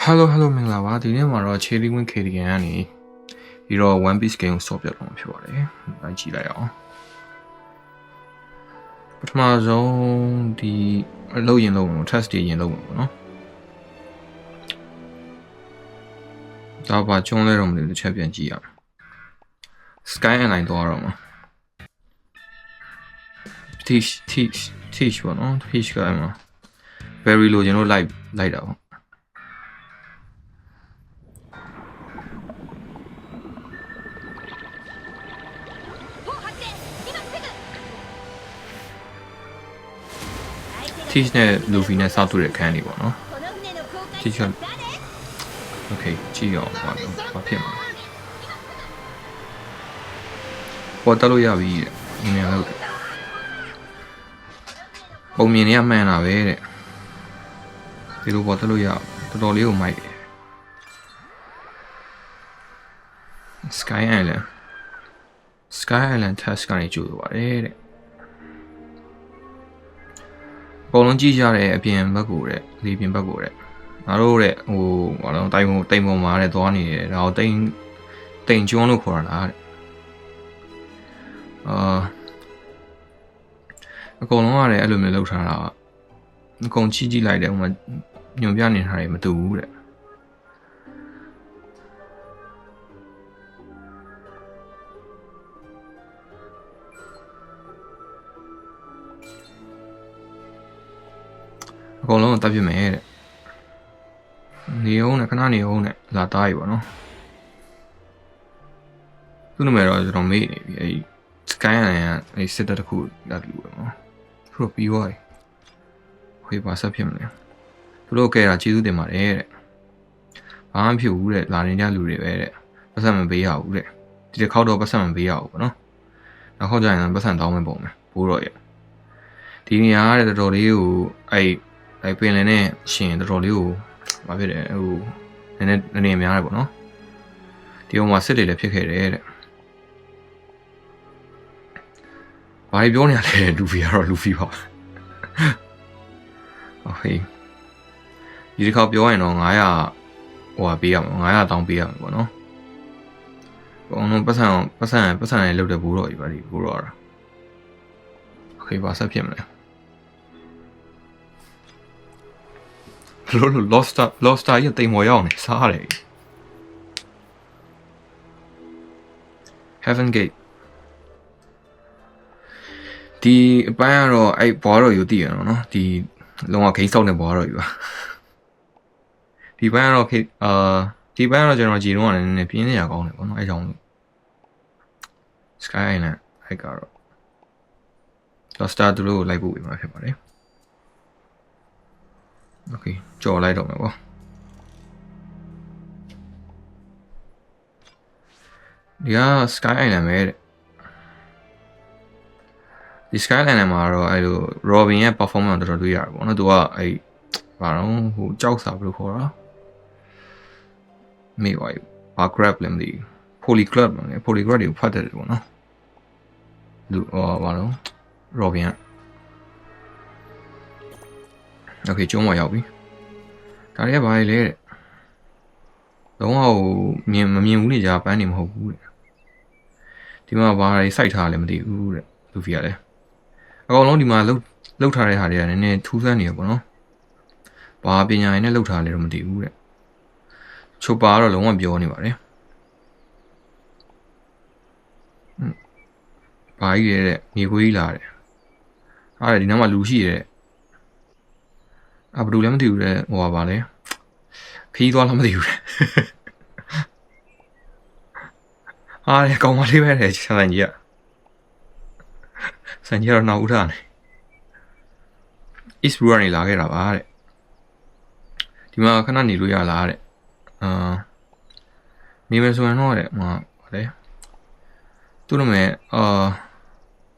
Hello မင်္ဂလာပါဒီနေ့မှာတော့ Cherry Wing KDN ကနေပြီးတော့ One Piece game ကိုဆော့ပြတော့မှာဖြစ်ပါတယ်။လိုက်ကြည့်လိုက်အောင်။ပထမဆုံးဒီလုပ်ရင်လုပ်မှာ test တွေရင်လုပ်မှာပေါ့နော်။ဒါပါကျုံးလဲတော့မလို့တစ်ချက်ပြန်ကြည့်ရအောင်။ Sky Airline တော့တော့မှာ Teach ပေါ့နော် Teach ကမှာ very လို့ကျွန်တော်လိုက်တာပေါ့Teach နဲ့ Luffy နဲ့စောက်တွေ့တဲ့ခန်းနေပေါ့နော် Teach က Okay ကြည့်အောင်ဘာဖြစ်မှာပေါ်တက်လို့ရပြီတဲ့ဒီမြန်လို့ပုံမြင်နေရမှန်တာပဲတဲ့ဒီလိုပေါ်တက်လို့ရတော်တော်လေးကိုမိုက်တယ် Sky Island test ကနေကြိုးပါတယ်တဲ့အကုန်လုံးကြည့်ကြတဲ့အပြင်ဘက်ကိုတဲ့ဒီပြင်ဘက်ကိုတဲ့ငါတို့တဲ့ဟိုဘာလို့တိုင်ပေါ်မှာတဲ့သွားနေတယ်ဒါကိုတိမ်ကျွန်းလို့ခေါ်တာလားတဲ့အကုန်လုံးကလည်းအဲ့လိုမျိုးလောက်ထားတာအကုန်ကြည့်လိုက်တယ်ဟိုမှာညွန်ပြနေထားတယ်မတူဘူးတဲ့အကုန်လုံးတက်ပြမယ်တဲ့နေအောင်နဲ့ခဏနေအောင်နဲ့လာတားပြီပေါ့နော်သူ့နာမည်တော့ကျွန်တော်မေ့နေပြီအဲ့ Sky Island ကအဲ့စစ်တပ်တစ်ခုတက်လူပဲနော်သူတို့ပြီးသွားပြီခွေးပါဆက်ဖြစ်မလဲသူတို့ကဲတာကျေးဇူးတင်ပါတယ်တဲ့ဘာမှဖြစ်ဘူးတဲ့လာနေကြလူတွေပဲတဲ့ပတ်စံမပေးရဘူးတဲ့ဒီတစ်ခေါက်တော့ပတ်စံမပေးရဘူးပေါ့နော်နောက်ခေါက်ကျရင်ပတ်စံတောင်းမယ်ပုံမယ်ဘိုးတော့ရဲ့ဒီနေရာကတော်တော်လေးကိုအဲ့ပင်လယ်နဲ့ရှင်တော်တော်လေးကိုဘာဖြစ်လဲဟိုနည်းနည်းများတယ်ပေါ့နော်ဒီဟိုမှာစစ်တွေလည်းဖြစ်ခဲ့တယ်တဲ့ဘာပြောနေရလဲလူဖီကတော့လူဖီပါโอเคဒီတစ်ခေါက်ပြောရင်တော့900ဟိုပါပေးရမှာ900တောင်းပေးရမှာပေါ့နော်ဘုံလုံးပတ်စံနဲ့လုတ်တဲ့ဘူးတော့ကြီးပါဒီဘူးတော့โอเคပါဆက်ဖြစ်မလဲလို့ lost ရတိမ်မော်ရောက်နေစားတယ် Heaven Gate ဒီအပိုင်းကတော့အဲ့ဘွားတော်ယူတည်ရအောင်နော်ဒီလုံးဝခိတ်ဆောက်နေဘွားတော်ယူပါဒီပိုင်းကတော့ဒီပိုင်းကတော့ကျွန်တော်ကြည်တော့လည်းနည်းနည်းပြင်းနေရကောင်းတယ်ပေါ့နော်အဲ့ကြောင့် Sky Island အဲ့ကတော့ Lost သူတို့ကိုလိုက်ပို့ပေးမှာဖြစ်ပါတယ်โอเคကြော်လိုက်တော့မယ်ပေါ့ဒီက Sky Island ပဲတဲ့ဒီ Sky Island မှာတော့အဲ့လို Robin ရဲ့ performance တော်တော်တွေ့ရတယ်ပေါ့နော်သူကအဲ့ဘာတော့ဟိုကြောက်စာဘယ်လိုခေါ်တာမေ့ပါဘူးဘာ grab လည်းမသိဘူး polyglot ပေါ့လေ polyglot တွေကိုဖတ်တယ်ပေါ့နော်လူဘာတော့ Robin ကโอเคကျုံးမရောက်ပြီဒါတွေကဘာလဲတဲ့လုံးဝမမြင်ဘူးနေကြပန်းနေမဟုတ်ဘူးတဲ့ဒီမှာဘာတွေစိုက်ထားလဲမသိဘူးတဲ့လူဖီကလည်းအကောင်လုံးဒီမှာလှုပ်ထားတဲ့ဟာတွေကနည်းနည်းထူးဆန်းနေရပေါ့နော်ဘာပညာရည်နဲ့လှုပ်ထားလဲတော့မသိဘူးတဲ့ချိုပါကတော့လုံးဝပြောနေပါတယ်ဘာကြီးလဲတဲ့မြေခွေးကြီးလာတဲ့အဲ့ဒီနားမှာလူရှိရဲ့ဘယ်လိုလဲမသိဘူးတဲ့ဟိုပါလဲခီးသွားလားမသိဘူးတဲ့အားရကောင်မလေးပဲတဲ့ဆန်ကြီးကတော့နောက်ဦးထားနေ East Blue ကနေလာခဲ့တာပါတဲ့ဒီမှာခဏနေလို့ရလားတဲ့နေမယ်ဆိုရင်တော့တဲ့ဟာဗါလဲသူ့နာမည်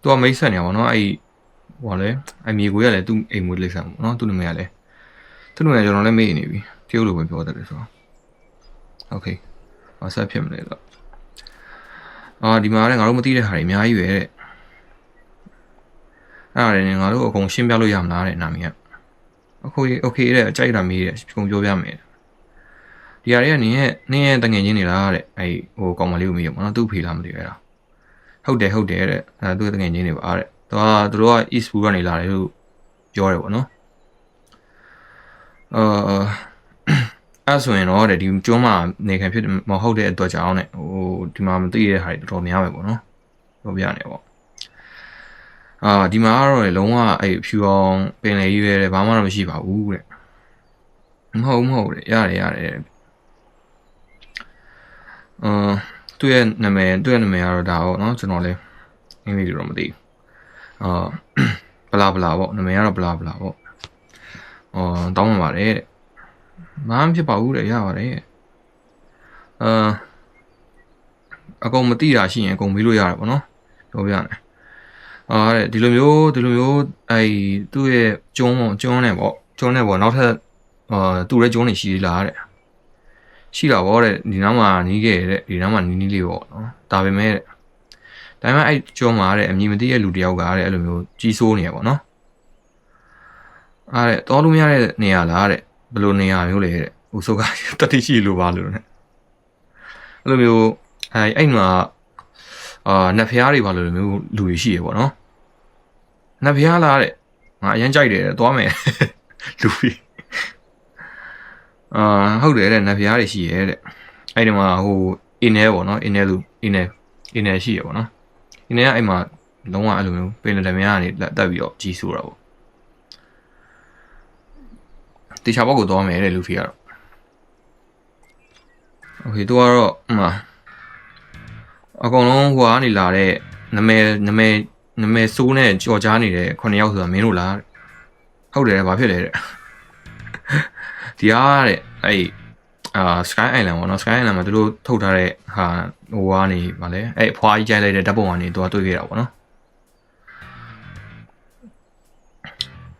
သူကမိတ်ဆက်နေပါတော့အဲ့ဟိုလဲအမြေကိုရလဲသူ့အိမ်မွေးလိမ့်ဆန်ပေါ့နော်သူ့နာမည်ကလဲသူ့နာမည်ကျွန်တော်လည်းမေ့နေပြီတရုတ်လိုပဲပြောတတ်တယ်ဆိုတော့โอเคဘာဆက်ဖြစ်မလဲတော့ဒီမှာလည်းငါတို့မသိတဲ့ဟာတွေအများကြီးပဲတဲ့အဲ့ဒါလည်းငါတို့အကုန်ရှင်းပြလို့ရမလားတဲ့နာမည်ကโอเคတဲ့အကြိုက်တာမေးတယ်ပုံပြောပြမယ် ဒီဟာတွေကနင်းရဲ့တငယ်ချင်းတွေလားတဲ့အဲ့ဟိုကောင်မလေးကိုမေးရမှာနော်သူ့ဖေလားမသိဘူးအဲ့ဒါဟုတ်တယ်တဲ့အဲ့သူ့တငယ်ချင်းတွေပါတဲ့သူတို့က East Pool ကနေလာတယ်လို့ပြောတယ်ပေါ့နော်အဲ့ဆိုရင်တော့တဲ့ဒီကျွန်းမှာနေခံဖြစ်မဟုတ်တဲ့အတွက်ကြောင့်တဲ့ဟိုဒီမှာမသိတဲ့ဟာတွေတော်တော်များပဲပေါ့နော်ပြောပြနေပေါ့ဒီမှာကတော့လုံးဝအဲ့ဖြူအောင်ပင်လေကြီးပဲတဲ့ဘာမှတော့မရှိပါဘူးတဲ့မဟုတ်တဲ့ရတယ်သူ့ရဲ့နာမည်ကတော့ဒါပေါ့နော်ကျွန်တော်လည်းအင်္ဂလိပ်လိုတော့မသိဘူးဘလာပေါ့နာမည်ကတော့ဘလာပေါ့တောင်းပန်ပါတယ်တဲ့ဘာမှဖြစ်ပါဘူးတဲ့ရပါတယ်အကုန်မသိတာရှိရင်အကုန်မေးလို့ရတယ်ပေါ့နော်ပြောပြရတယ်တဲ့ဒီလိုမျိုးအဲ့သူ့ရဲ့ကျွန်းနဲ့ပေါ့နောက်ထပ်သူ့ရဲ့ကျွန်းနေရှိလားတဲ့ရှိတာပေါ့တဲ့ဒီနားမှာနီးခဲ့တဲ့ဒီနားမှာနီးလေးပေါ့နော်ဒါပေမဲ့အဲ့ကျွန်းမှာတဲ့အမည်မသိတဲ့လူတယောက်ကတဲ့အဲ့လိုမျိုးကြီးစိုးနေရပေါ့နော်တဲ့တော်လို့မရတဲ့နေရာလားတဲ့ဘယ်လိုနေရာမျိုးလဲတဲ့ဟိုဆိုကတတိရှိလို့ပါလို့နဲ့အဲ့လိုမျိုးအဲ့မှာနတ်ဖျားတွေပါလို့မျိုးလူတွေရှိရပေါ့နော်နတ်ဖျားလားတဲ့ငါအရင်ကြိုက်တယ်သွားမယ်လူကြီးဟုတ်တယ်တဲ့နတ်ဖျားတွေရှိရဲတဲ့အဲ့ဒီမှာဟိုအင်းနဲပေါ့နော်အင်းနဲရှိရပေါ့နော်အင်းနဲကအဲ့မှာလုံးဝအဲ့လိုမျိုးပင်လယ်များကနေတက်ပြီးတော့ကြီးဆိုတာပေါ့တေချာဘောက်ကိုသွားမယ်တဲ့လူဖီကတော့โอเคသူကတော့အကောင်လုံးဟိုကနေလာတဲ့နာမည်စိုးနဲ့ကြော်ကြားနေတဲ့9ယောက်ဆိုတာမင်းတို့လားဟုတ်တယ်ဘာဖြစ်လဲတဲ့ဒီအားတဲ့အဲ့Sky Island ပေါ့နော် Sky Island မှာသူတို့ထုတ်ထားတဲ့ဟာဟိုကနေဗာလဲအဲ့အဖွားကြီးကြိုက်လိုက်တဲ့ဓာတ်ပုံကနေသူကတွေ့ခဲ့တာပေါ့နော်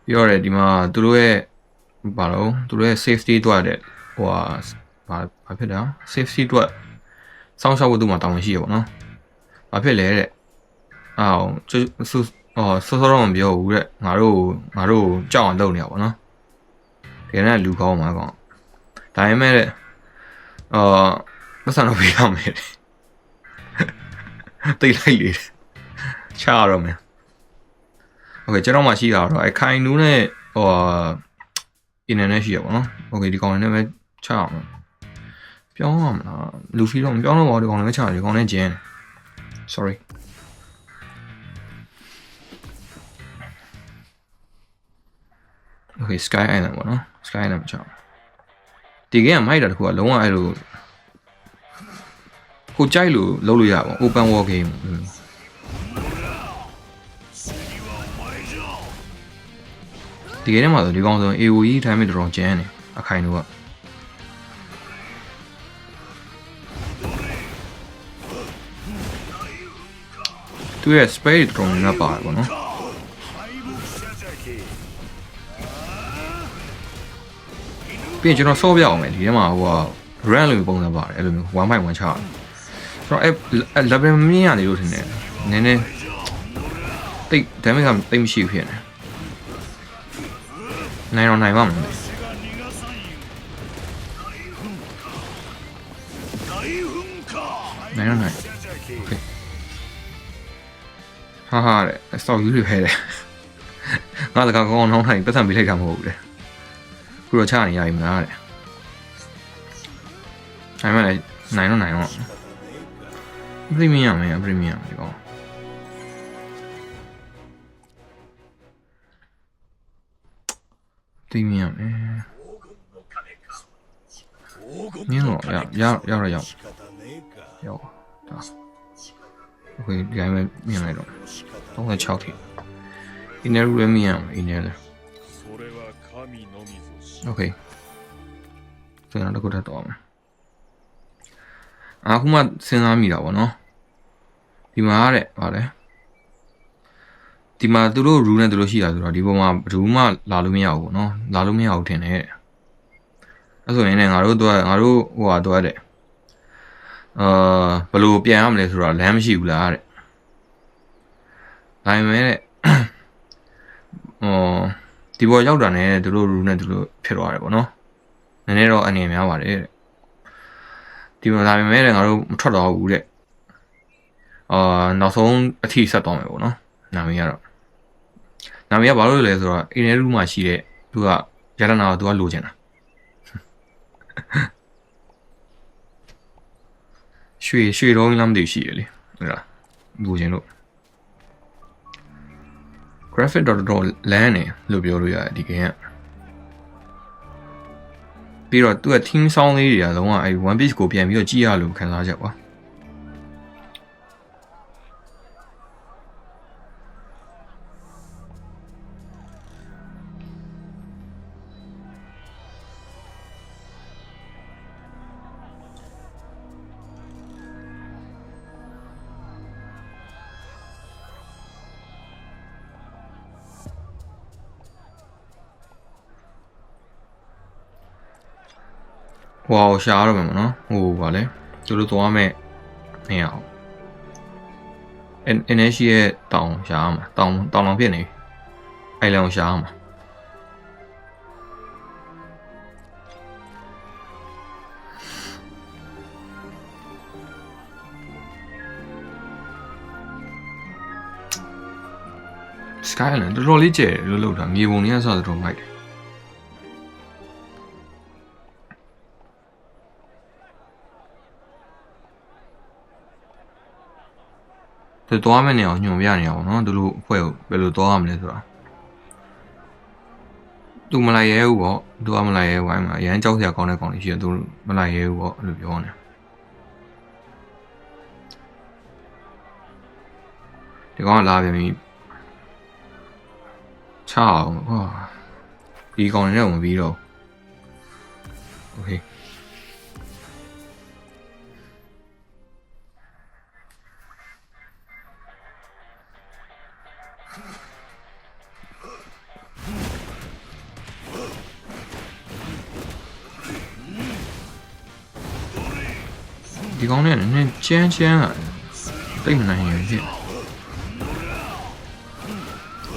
ပြီးတော့ဒီမှာသူတို့ရဲ့ဘာလို့သူတို့ရဲ့ safety အတွက်တဲ့ဟိုဘာဖြစ်တာ safety အတွက်စောင့်ရှောက်ဖို့သူ့မှာတောင်းရှိရပေါ့နော်ဘာဖြစ်လဲတဲ့စောတော့မပြောဘူးတဲ့ငါတို့ကြောက်အောင်လုပ်နေရပါတော့ဒီကနေ့လူကောင်းမှာကောင်ဒါပေမဲ့ပတ်စံတော့ပေးရမယ်တိတ်လိုက်လေချရတော့မယ်โอเคကျွန်တော်မှရှိတာတော့ခိုင်နူးနဲ့အင်းနဲ့ရှိရပါတော့โอเคဒီကောင်နဲ့ပဲချအောင်ပြောင်းရမလားလူဖီတော့မပြောင်းတော့ပါဘူးဒီကောင်နဲ့ပဲချတယ်ဒီကောင်နဲ့ကျင်း sorry okay Sky Island ပေါ့နော် Sky Island မချအောင်ဒီကမိုက်တာတခုကလုံးဝအဲ့လိုကိုကြိုက်လို့လုပ်လို့ရပါ open world game ဒီကနေ့မှာဆိုဒီကောင်ဆို AOE ထိုင်းမဲ့တော်ကျန်းနေအခိုင်တို့ကသူရဲ့ space တော်နေပါပေါ့နော်ပြီးရင်ကျွန်တော်ဆော့ပြအောင်မယ်ဒီထဲမှာဟိုက run လို့ပုံစံပါတယ်အဲ့လိုမျိုး 1.1 ချကျွန်တော်အဲ့ level မြင့်ရနေလို့ထင်တယ်နည်းနည်းတိတ် damage ကတိတ်မရှိဘူးဖြစ်နေနိုင်ပါမလားနိုင် okay ဟာတဲ့စောက်ယူတွေဖဲတယ်ငါတကောင်ကောင်းနှောင်းထိုင်ပတ်စံပေးလိုက်တာမဟုတ်ဘူးတဲ့ခုတော့ချနေရပြီမလားတဲ့နိုင်မလဲနိုင်တော့ပရီမီယံမယ်ဒီကောင်ပရီမီယံမယ်မြင်တော့ရောက်ဒါโอเคဒီတိုင်းပဲမြင်လိုက်တော့36ထိအင်းနယ်ရမြင်ရအင်းနယ်လေโอเคကျွန်တော်တို့ကတော့အခုမှစဉ်းစားမိတာပေါ့နော်ဒီမှာတဲ့ဗါလဲဒီမှာသူတို့ rule နဲ့သူတို့ရှိတာဆိုတော့ဒီပေါ်မှာဘယ်သူမှလာလို့မရဘူးပေါ့နော်လာလို့မရဘူးထင်တယ်အဲ့ဆိုရင်လည်းငါတို့ဟိုတော့တဲ့ဘယ်လိုပြန်ရမလဲဆိုတော့လမ်းမရှိဘူးလားတဲ့ဒါပေမဲ့တဲ့ဒီပေါ်ရောက်တာနဲ့သူတို့ rule နဲ့သူတို့ဖြစ်သွားတယ်ပေါ့နော်နည်းနည်းတော့အနေများပါတယ်တဲ့ ဒီမှာဒါပေမဲ့လည်းငါတို့မထွက်တော့ဘူးတဲ့နောက်ဆုံးအထီဆက်သွားမယ်ပေါ့နော်နာမည်ကတော့နာမည်ကဘာလို့လဲဆိုတော့အင်းရဲလူမှာရှိတဲ့သူကရတနာကသူကလိုချင်တာရွှေတော့လမ်းတွေရှိရလေဟုတ်လားလိုချင်လို့ graphic တော့လမ်းနေလို့ပြောလို့ရတယ်ဒီ game ကပြီးတော့သူက team sound လေးတွေကလုံးဝအဲ One Piece ကိုပြန်ပြီးတော့ကြည့်ရလို့ခံစားချက်ပါဟိုရှားတော့မယ်မနော်ဟိုဗာလဲသူတို့သွားမဲ့နေရအောင်energy ရဲ့တောင်ရှားမှာတောင်ဖြစ်နေအဲ့လောင်ရှားမှာSkyline တော်တော်လေးကျယ်လို့လောက်တာမြေပုံတွေကစတော်မိုက်တယ်သူသွားမယ်နေအောင်ညွှန်ပြနေအောင်နော်သူတို့အဖွဲ့ကိုဘယ်လိုသွားရမလဲဆိုတာသူမလိုက်ရဲဘူးပေါ့သူကမလိုက်ရဲဝိုင်းမှာအရန်ကြောက်စရာကောင်းတဲ့ကောင်လေးရှိတယ်သူမလိုက်ရဲဘူးပေါ့လို့ပြောနေဒီကောင်ကလာပြန်ပြီချအောင်ဟောဒီကောင်လည်းမပြီးတော့โอเคဒီကောင်နဲ့နည်းနည်းချမ်းอ่ะတိတ်မနိုင်ရင်ဖြစ်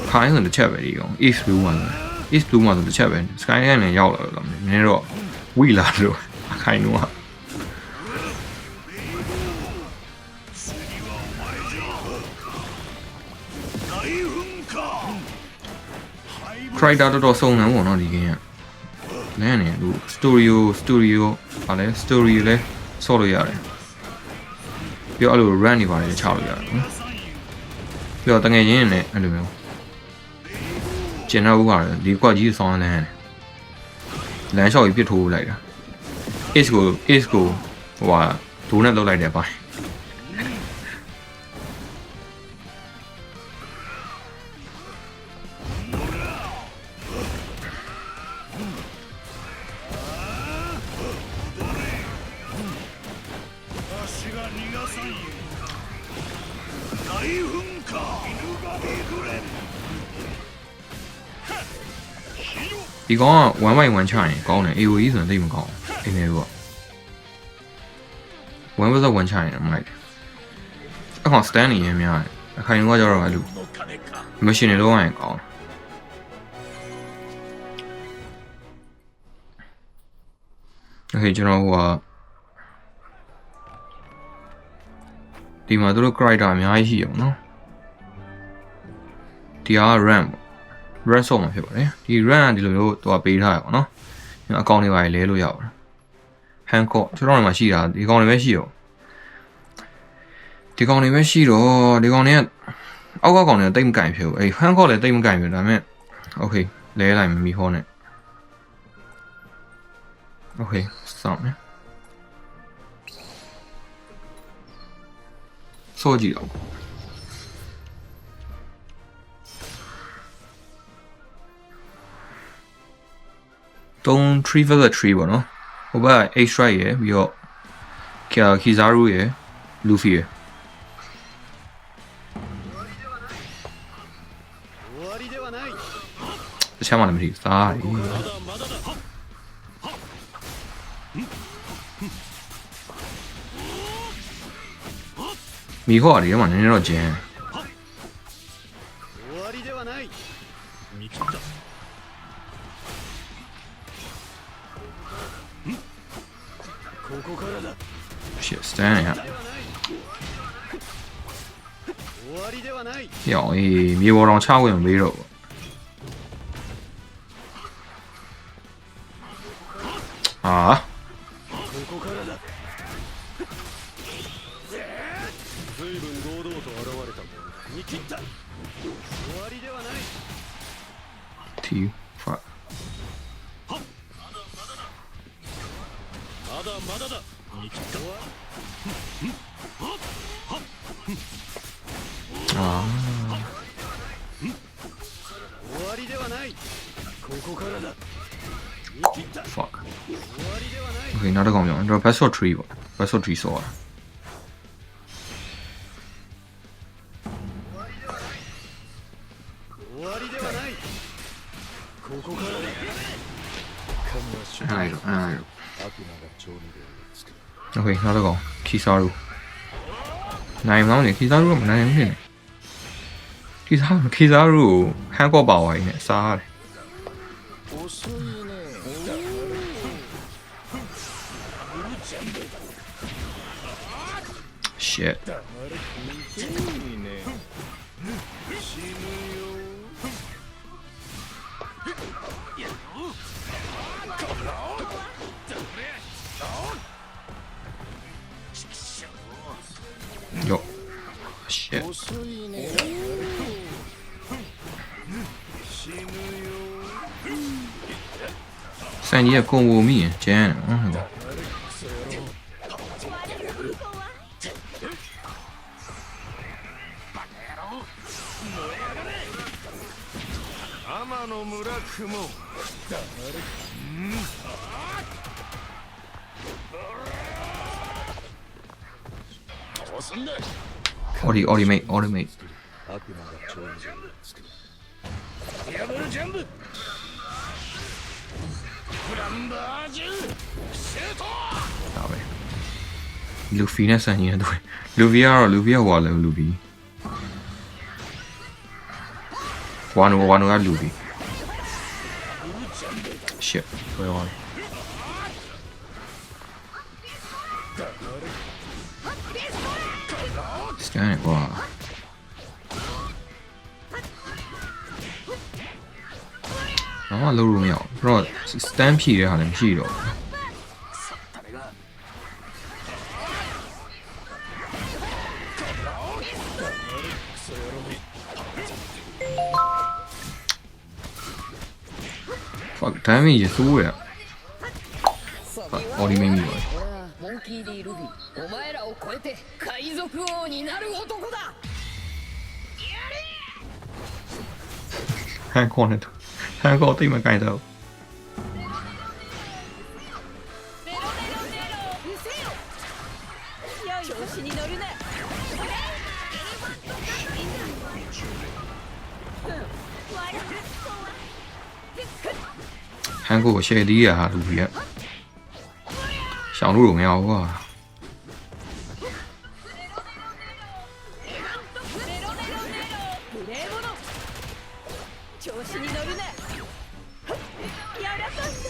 ခိုင်းဆိုတစ်ချက်ပဲဒီကောင် East Blue မှာဆိုတစ်ချက်ပဲ Sky နဲ့ရောက်လာတော့နည်းနည်းတော့ဝိလာလို့ခိုင်းတော့ခရိုက်တာတော်စုံနေပေါ့နော်ဒီကင်းကလမ်းနေသူစတူဒီယိုဗာလဲစတူဒီယိုလဲဆော့လို့ရတယ်ပြီးတော့အဲ့လို run နေပါတယ်ချလို့ရတယ်နော်ပြီးတော့တငယ်ချင်းနဲ့အဲ့လိုမျိုးကျင်တော့ဘူးပါလေဒီကွက်ကြီးဆောင်းလမ်းလမ်းလျှောက်ပြီးပြစ်ထိုးလိုက်တာ ace ကိုဟိုဟာဒိုးနဲ့လောက်လိုက်တယ်ပိုင်းဒီကောင်က 1/1 ချရင်ကောင်းတယ် AOE ဆိုရင်သိမကောင်းအင်းလေးပေါ့ 1/1 ချရင်မလိုက်အခု stand နေရမ်းများတယ်အခိုင်ကကြတော့အဲ့လို machine တွေလုံးဝရင်ကောင်းโอเคကျွန်တော်ဟိုဟာဒီမှာတို့ character အများကြီးရှိအောင်နော်ဒီက RAM run ဆော့မှာဖြစ်ပါတယ်ဒီ run ကဒီလိုမျိုးသူကပေးထားရပါတော့အကောင့်တွေပါလဲလို့ရပါတယ် Hancock ကျွန်တော်တို့မှာရှိတာဒီကောင်တွေပဲရှိတော့ဒီကောင်တွေကအောက်ကကောင်တွေကတိတ်မကင်ဖြစ်ဘူးအဲ့ Hancock လည်းတိတ်မကင်ဖြစ်ဒါပေမဲ့ okay လဲလိုက်မီဟောနဲ့ okay စောင့်မယ်စောကြည့်တော့3 vs 3ပေါ့နော်ဟိုဘက် H strike ရယ်ပြီးတော့ Kizaru ရယ် Luffy ရယ်တခြားမှလည်းမသိစားရီမိခေါ်ရီထဲမှာနည်းနည်းတော့ကျန် shit stand ရရောင်းအေးမြေပေါ်တော်ချဝင်မေးတော့ဟာ T fuck あfuck okay နောက်တစ်ကောင်ပြောင်းတော့ best of 3ပေါ့ best of 3ဆောတာအဲ့တော့โอเคနောက်တစ်ကောင်ခီဆာရူနိုင်မောင်းနေခီဆာရူကမနိုင်ဘူးဖြစ်နေခီဆာရူဟန်ကော့ပါဝါကြီးနဲ့စားရတယ်shit よっ shit 三爷公务民见オリメイ悪魔が超人を作るディアブルジャンプフランバージュシュートဒါပဲလူဖီနဲ့ဆန်ကြီးနဲ့တွေ့လူဖီကတော့လူဖီကဟိုလဲလူဖီဝါနိုကလူဖီ shit ဘယ်သွားလဲStand it, wow. I'm low room out. Bro, stand here, I'm here. Fuck, damage is through it. Fuck, what do you mean? モンキー D ルフィお前らを超えて海賊王になる男だ韓国の韓国と今書いたネロネロネロうせよ調子に乗るな韓国谢帝啊，鲁比，小鹿荣耀啊。調子に乗るなやらかして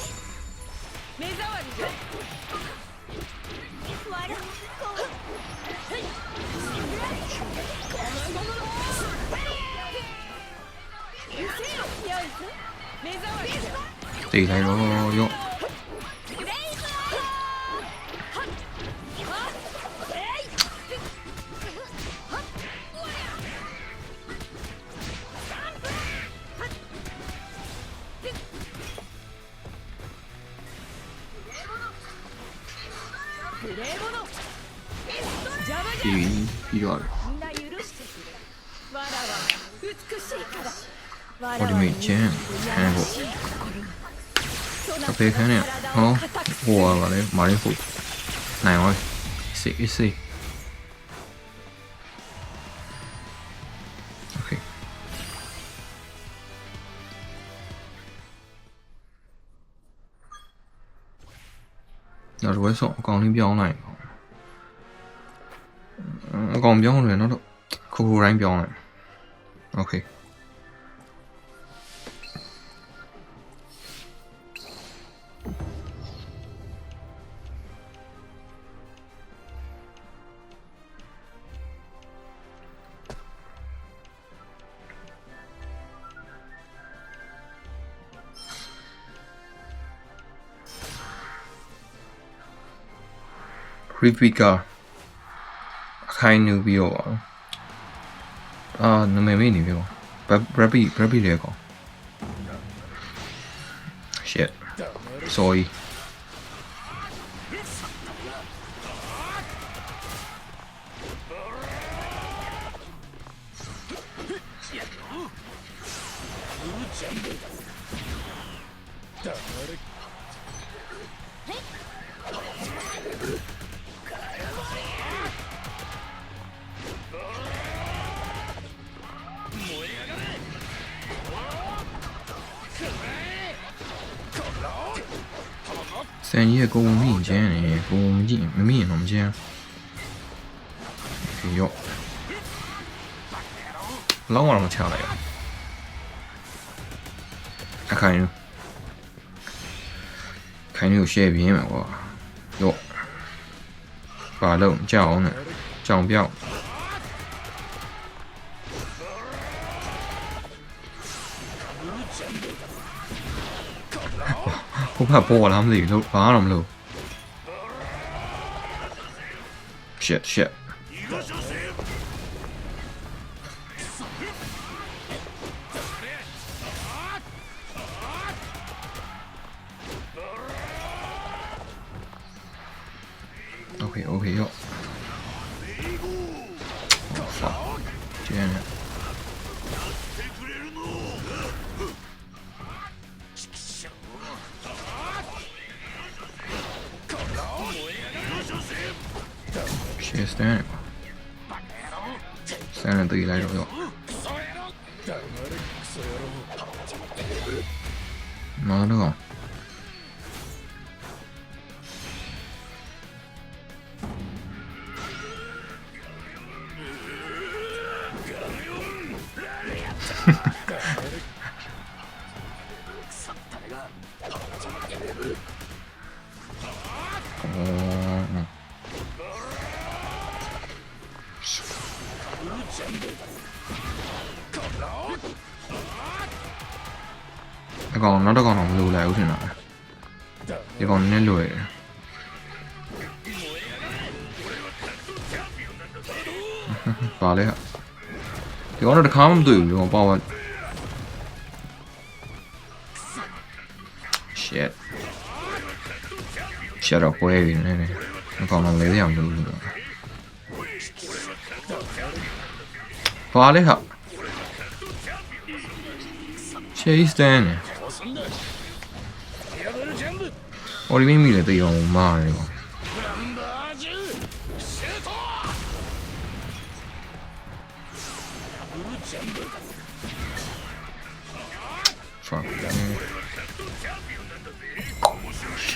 目障りじゃ笑う自来咯哟。必要ある。我哋未見，看過。特別看呢，好，我話你馬里夫，嚟我試一試。OK。有時會送講啲標嚟。အကောင်ပြောင်းတယ်နော်တော့ခိုခိုတိုင်းပြောင်းတယ်โอเค Rivika အခိုင်နေပြီးတော့ပါနာမည်မေ့နေပြီပေါ့ Brabby လေကော shit sorry ဆန်ကြီးကကိုဝင်မိကျန်းနေကိုဝင်မကြည့်မမိရင်တော့မကျန်းဒီရောလောင်းအောင်မချလိုက်ရအခိုင်ကိုရှယ်ပြင်းမှာကွာရောပါလုံးကြောက်အောင်နဲ့ကြောင်ပြောက်ဟိုဘက်ပေါ်လာမသိဘူးလို့ဘာမှမလုပ် shit okay ရော fuck ကျန်နေstand stand ตีလိုက်တော့မာတော့အကောင်နောက်တစ်ကောင်တော့မလိုလိုက်ဘူးထင်တာဒီကောင်နည်းလွယ်ပါလေဒီကောင်တော့တစ်ခါမှမတွေ့ဘူးဒီကောင်ပေါ့ shit up ပွဲပြီနည်းနည်းအကောင်တော့လဲရအောင်လုပ်လို့ပါလေဟာ chase stand ဟိုဒီမိလေတေးအောင်မားတယ်ကွာ fuck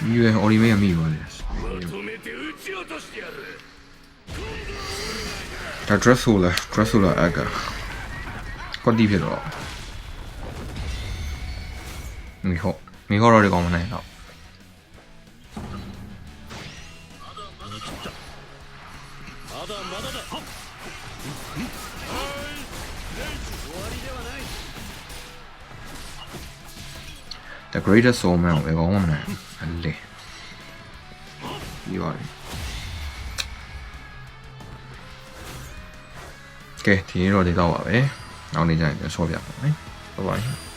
ဒီရဟိုဒီမိမိပါလေဒါ Dressula အကကွက်တီဖြစ်တော့မိဟောတော့ဒီကောင်မနိုင်တော့The greatest soul man ပဲကောင်းမနိုင်အလေပြီးပါပြီကဲဒီနေ့တော့ဒီတော့ပါပဲနောက်နေ့ကျရင်ပြန်ဆော့ပြပါမယ်ဘိုင်